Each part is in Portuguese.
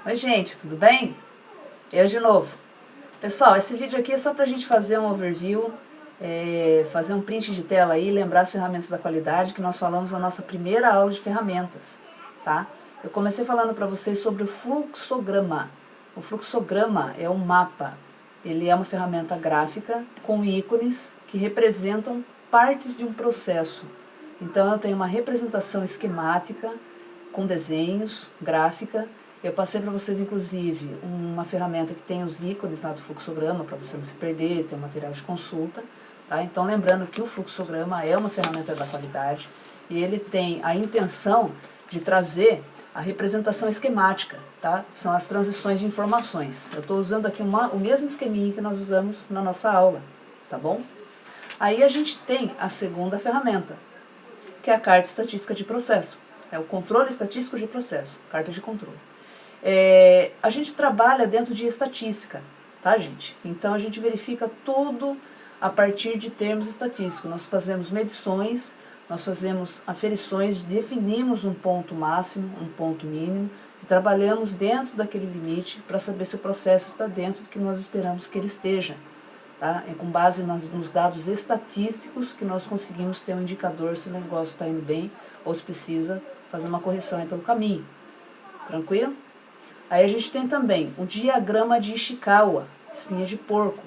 Oi gente, tudo bem? Eu de novo. Pessoal, esse vídeo aqui é só pra gente fazer um overview, fazer um print de tela aí, lembrar as ferramentas da qualidade que nós falamos na nossa primeira aula de ferramentas, tá? Eu comecei falando para vocês sobre o fluxograma. O fluxograma é um mapa, ele é uma ferramenta gráfica com ícones que representam partes de um processo. Então eu tenho uma representação esquemática com desenhos, gráfica. Eu passei para vocês, inclusive, uma ferramenta que tem os ícones lá do fluxograma, para você não se perder, tem um material de consulta. Tá? Então, lembrando que o fluxograma é uma ferramenta da qualidade e ele tem a intenção de trazer a representação esquemática, tá? São as transições de informações. Eu estou usando aqui o mesmo esqueminha que nós usamos na nossa aula, tá bom? Aí a gente tem a segunda ferramenta, que é a carta estatística de processo. É o controle estatístico de processo, carta de controle. A gente trabalha dentro de estatística, tá, gente? Então a gente verifica tudo a partir de termos estatísticos. Nós fazemos medições, nós fazemos aferições, definimos um ponto máximo, um ponto mínimo e trabalhamos dentro daquele limite para saber se o processo está dentro do que nós esperamos que ele esteja. Tá? É com base nos dados estatísticos que nós conseguimos ter um indicador se o negócio está indo bem ou se precisa fazer uma correção aí pelo caminho. Tranquilo? Aí a gente tem também o diagrama de Ishikawa, espinha de porco.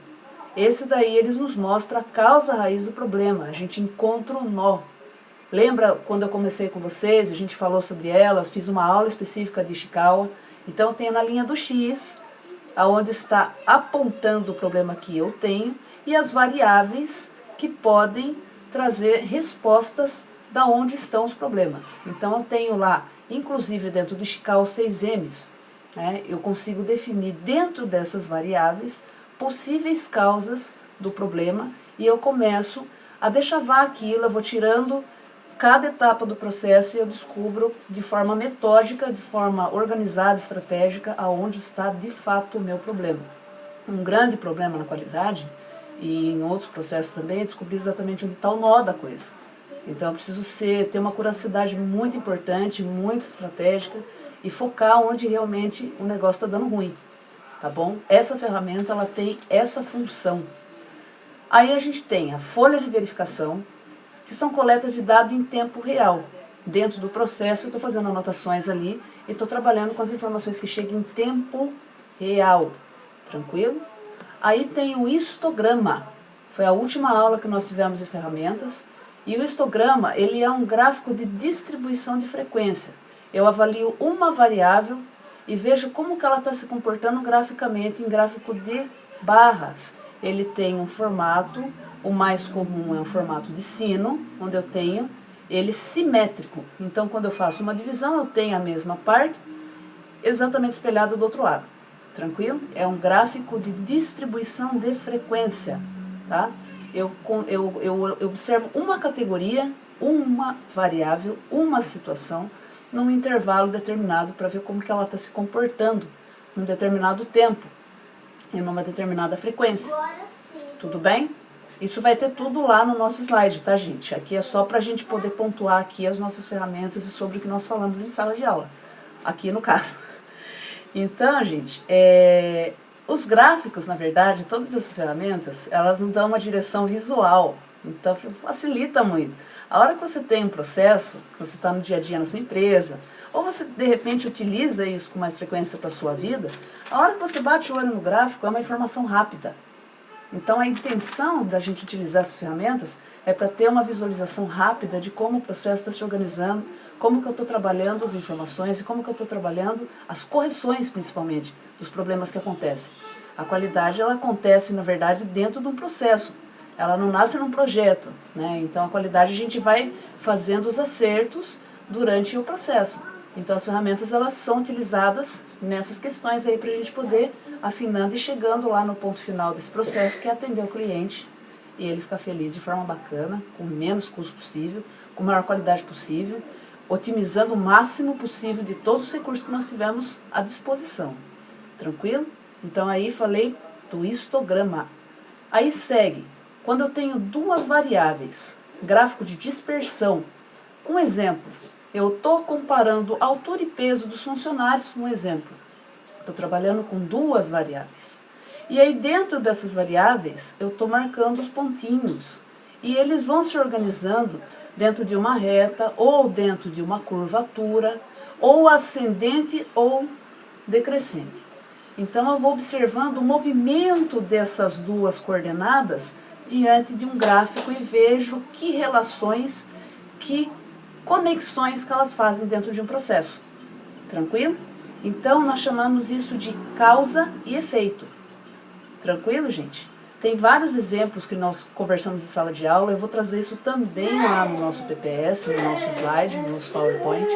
Esse daí eles nos mostra a causa raiz do problema, a gente encontra o nó. Lembra quando eu comecei com vocês, a gente falou sobre ela, fiz uma aula específica de Ishikawa. Então tem na linha do X, aonde está apontando o problema que eu tenho e as variáveis que podem trazer respostas da onde estão os problemas. Então eu tenho lá, inclusive dentro do Ishikawa 6Ms, eu consigo definir dentro dessas variáveis possíveis causas do problema e eu começo a dechavar aquilo, eu vou tirando cada etapa do processo e eu descubro de forma metódica, de forma organizada, estratégica, aonde está de fato o meu problema. Um grande problema na qualidade e em outros processos também é descobrir exatamente onde está o nó da coisa. Então eu preciso ter uma curiosidade muito importante, muito estratégica e focar onde realmente o negócio está dando ruim, tá bom? Essa ferramenta ela tem essa função. Aí a gente tem a folha de verificação, que são coletas de dados em tempo real. Dentro do processo eu estou fazendo anotações ali e estou trabalhando com as informações que chegam em tempo real, tranquilo? Aí tem o histograma, foi a última aula que nós tivemos de ferramentas, e o histograma ele é um gráfico de distribuição de frequência. Eu avalio uma variável e vejo como que ela está se comportando graficamente em gráfico de barras. Ele tem um formato, o mais comum é um formato de sino, onde eu tenho ele simétrico. Então, quando eu faço uma divisão, eu tenho a mesma parte exatamente espelhada do outro lado. Tranquilo? É um gráfico de distribuição de frequência, tá? Eu observo uma categoria, uma variável, uma situação, num intervalo determinado para ver como que ela está se comportando num determinado tempo e numa determinada frequência. Tudo bem? Isso vai ter tudo lá no nosso slide, tá, gente? Aqui é só para a gente poder pontuar aqui as nossas ferramentas e sobre o que nós falamos em sala de aula, aqui no caso. Então, gente, os gráficos, na verdade, todas essas ferramentas, elas não dão uma direção visual, então facilita muito. A hora que você tem um processo, que você está no dia a dia na sua empresa, ou você de repente utiliza isso com mais frequência para a sua vida, a hora que você bate o olho no gráfico é uma informação rápida. Então a intenção da gente utilizar essas ferramentas é para ter uma visualização rápida de como o processo está se organizando, como que eu estou trabalhando as informações e como que eu estou trabalhando as correções, principalmente, dos problemas que acontecem. A qualidade ela acontece, na verdade, dentro de um processo. Ela não nasce num projeto, né? Então a qualidade a gente vai fazendo os acertos durante o processo. Então as ferramentas elas são utilizadas nessas questões aí para a gente poder afinando e chegando lá no ponto final desse processo, que é atender o cliente e ele ficar feliz de forma bacana, com o menos custo possível, com a maior qualidade possível, otimizando o máximo possível de todos os recursos que nós tivemos à disposição. Tranquilo? Então aí falei do histograma. Aí segue, quando eu tenho duas variáveis, gráfico de dispersão. Um exemplo, eu estou comparando altura e peso dos funcionários, um exemplo. estou trabalhando com duas variáveis. E aí dentro dessas variáveis eu estou marcando os pontinhos. E eles vão se organizando dentro de uma reta, ou dentro de uma curvatura, ou ascendente ou decrescente. Então eu vou observando o movimento dessas duas coordenadas diante de um gráfico e vejo que relações, que conexões que elas fazem dentro de um processo. Tranquilo? Então nós chamamos isso de causa e efeito. Tranquilo, gente? Tem vários exemplos que nós conversamos em sala de aula, eu vou trazer isso também lá no nosso PPS, no nosso slide, no nosso PowerPoint.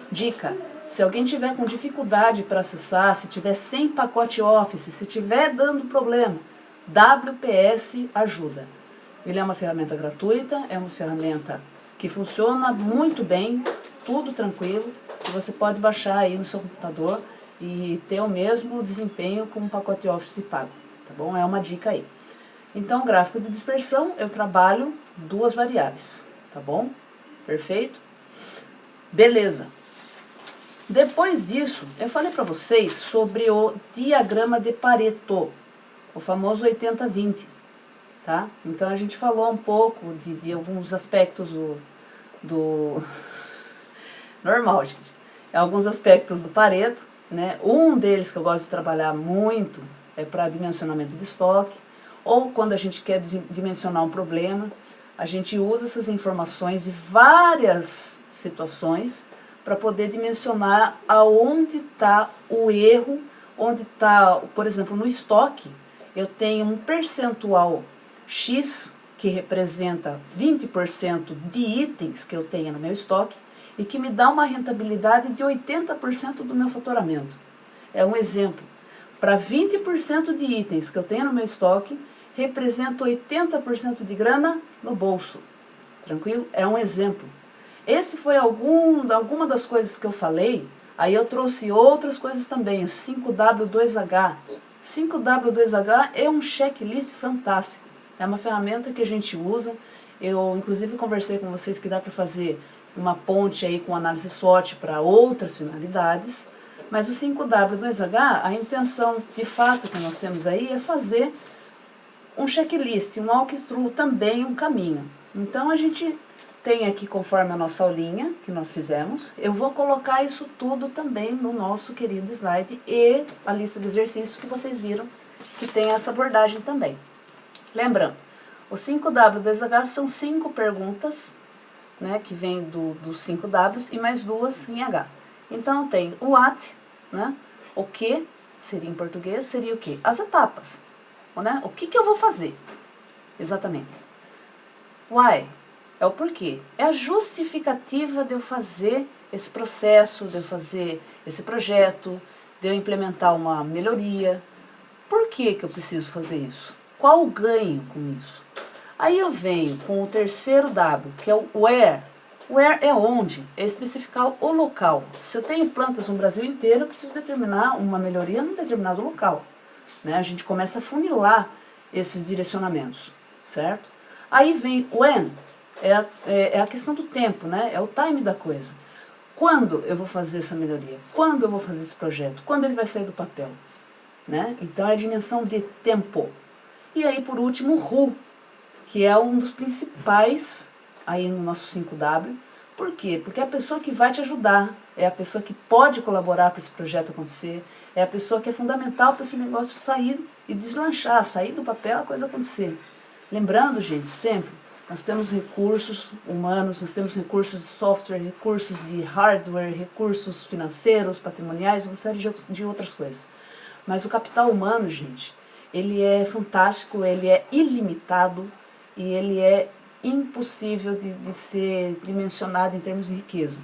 Dica, se alguém tiver com dificuldade para acessar, se tiver sem pacote Office, se tiver dando problema, WPS ajuda. Ele é uma ferramenta gratuita, é uma ferramenta que funciona muito bem, tudo tranquilo, que você pode baixar aí no seu computador e ter o mesmo desempenho com um pacote Office pago, tá bom? É uma dica aí. Então, gráfico de dispersão, eu trabalho duas variáveis, tá bom? Perfeito? Beleza. Depois disso, eu falei para vocês sobre o diagrama de Pareto, o famoso 80-20, tá? Então, a gente falou um pouco de alguns aspectos do... Normal, gente. Alguns aspectos do Pareto, né? Um deles que eu gosto de trabalhar muito é para dimensionamento de estoque, ou quando a gente quer dimensionar um problema, a gente usa essas informações de várias situações para poder dimensionar aonde está o erro, onde está, por exemplo, no estoque, eu tenho um percentual X, que representa 20% de itens que eu tenho no meu estoque, e que me dá uma rentabilidade de 80% do meu faturamento. É um exemplo. Para 20% de itens que eu tenho no meu estoque, representa 80% de grana no bolso. Tranquilo? É um exemplo. Esse foi alguma das coisas que eu falei, aí eu trouxe outras coisas também, o 5W2H. 5W2H é um checklist fantástico. É uma ferramenta que a gente usa. Eu, inclusive, conversei com vocês que dá para fazer uma ponte aí com análise SWOT para outras finalidades. Mas o 5W2H, a intenção de fato que nós temos aí é fazer um checklist, um walkthrough também, um caminho. Então a gente tem aqui, conforme a nossa aulinha que nós fizemos, eu vou colocar isso tudo também no nosso querido slide e a lista de exercícios que vocês viram que tem essa abordagem também. Lembrando, o 5W2H são 5 perguntas, né, que vem dos 5 Ws e mais 2 em H. Então eu tenho o what, né, o que, seria em português, seria o que? As etapas. Né? O que eu vou fazer? Exatamente. Why? É o porquê. É a justificativa de eu fazer esse processo, de eu fazer esse projeto, de eu implementar uma melhoria. Por que eu preciso fazer isso? Qual o ganho com isso? Aí eu venho com o terceiro W, que é o where. Where é onde? É especificar o local. Se eu tenho plantas no Brasil inteiro, eu preciso determinar uma melhoria num determinado local. Né? A gente começa a funilar esses direcionamentos, certo? Aí vem o when, é a questão do tempo, né? É o time da coisa. Quando eu vou fazer essa melhoria? Quando eu vou fazer esse projeto? Quando ele vai sair do papel? Né? Então é a dimensão de tempo. E aí por último o who, que é um dos principais aí no nosso 5W. Por quê? Porque é a pessoa que vai te ajudar, é a pessoa que pode colaborar para esse projeto acontecer, é a pessoa que é fundamental para esse negócio sair e deslanchar, sair do papel, a coisa acontecer. Lembrando, gente, sempre, nós temos recursos humanos, nós temos recursos de software, recursos de hardware, recursos financeiros, patrimoniais, uma série de outras coisas. Mas o capital humano, gente, ele é fantástico, ele é ilimitado e ele é impossível de ser dimensionado em termos de riqueza.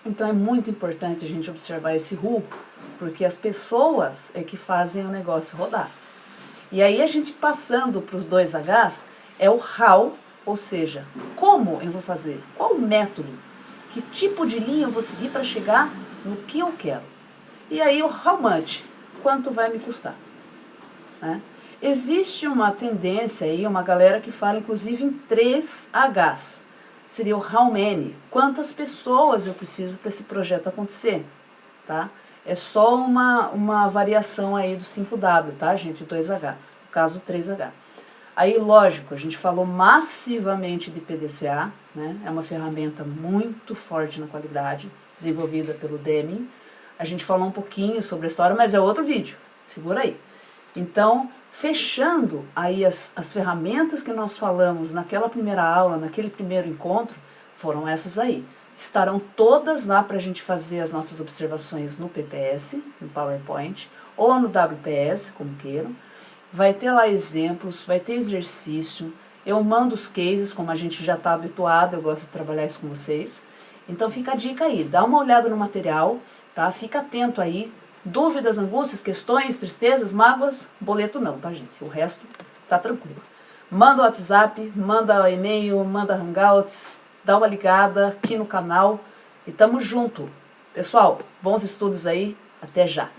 Então é muito importante a gente observar esse who, porque as pessoas é que fazem o negócio rodar. E aí a gente passando para os 2 Hs, é o how, ou seja, como eu vou fazer, qual o método, que tipo de linha eu vou seguir para chegar no que eu quero. E aí o how much, quanto vai me custar. Né? Existe uma tendência aí, uma galera que fala inclusive em 3 Hs. Seria o how many, quantas pessoas eu preciso para esse projeto acontecer. Tá? é só uma variação aí do 5W, tá, gente? 2H, no caso 3H. Aí, lógico, a gente falou massivamente de PDCA, né? É uma ferramenta muito forte na qualidade, desenvolvida pelo Deming. A gente falou um pouquinho sobre a história, mas é outro vídeo, segura aí. Então, fechando aí as ferramentas que nós falamos naquela primeira aula, naquele primeiro encontro, foram essas aí. Estarão todas lá para a gente fazer as nossas observações no PPS, no PowerPoint, ou no WPS, como queiram. Vai ter lá exemplos, vai ter exercício, eu mando os cases, como a gente já está habituado, eu gosto de trabalhar isso com vocês. Então fica a dica aí, dá uma olhada no material, tá? Fica atento aí, dúvidas, angústias, questões, tristezas, mágoas, boleto não, tá, gente? O resto tá tranquilo. Manda o WhatsApp, manda o e-mail, manda Hangouts, dá uma ligada aqui no canal e tamo junto. Pessoal, bons estudos aí, até já!